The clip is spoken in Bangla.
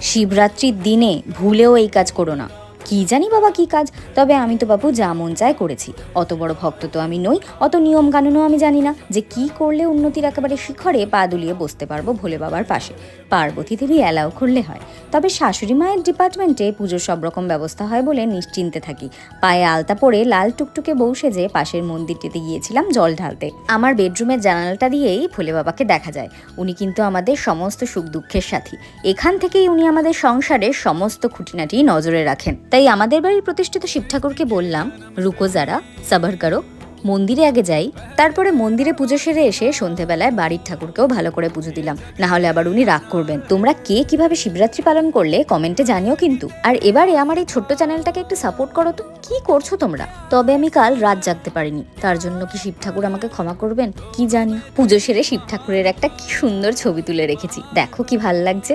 শিবরাত্রির দিনে ভুলেও এই কাজ করো না। কি জানি বাবা কি কাজ, তবে আমি তো বাপু যা মন চায় করেছি। অত বড় ভক্ত তো আমি নই, অত নিয়ম কানুনও আমি জানি না যে কি করলে উন্নতির একেবারে শিখরে পা দুলিয়ে বসতে পারবো ভোলে বাবার পাশে। পার্বতী দেবী অ্যালাউ করলে হয়। তবে শাশুড়ি মায়ের ডিপার্টমেন্টে পুজোর সব রকম ব্যবস্থা হয় বলে নিশ্চিন্তে থাকি। পায়ে আলতা পরে লাল টুকটুকে বউ সেজে পাশের মন্দিরটিতে গিয়েছিলাম জল ঢালতে। আমার বেডরুমের জানালাটা দিয়েই ভোলে বাবাকে দেখা যায়। উনি কিন্তু আমাদের সমস্ত সুখ দুঃখের সাথী। এখান থেকেই উনি আমাদের সংসারের সমস্ত খুঁটিনাটি নজরে রাখেন। তাই আমাদের বাড়ির প্রতিষ্ঠিত শিব ঠাকুরকে বললাম, রুকো যারা, সাবার করো, মন্দিরে আগে যাই, তারপরে মন্দিরে পুজো সেরে এসে সন্ধেবেলায় বাড়ির ঠাকুরকেও ভালো করে পুজো দিলাম, না হলে আবার উনি রাগ করবেন। তোমরা কে কিভাবে শিবরাত্রি পালন করলে কমেন্টে জানিও কিন্তু। আর এবারে আমার এই ছোট্ট চ্যানেলটাকে একটু সাপোর্ট করো তো। কি করছো তোমরা? তবে আমি কাল রাত জাগতে পারিনি, তার জন্য কি শিব ঠাকুর আমাকে ক্ষমা করবেন কি জানি। পুজো সেরে শিব ঠাকুরের একটা কি সুন্দর ছবি তুলে রেখেছি, দেখো কি ভাল লাগছে।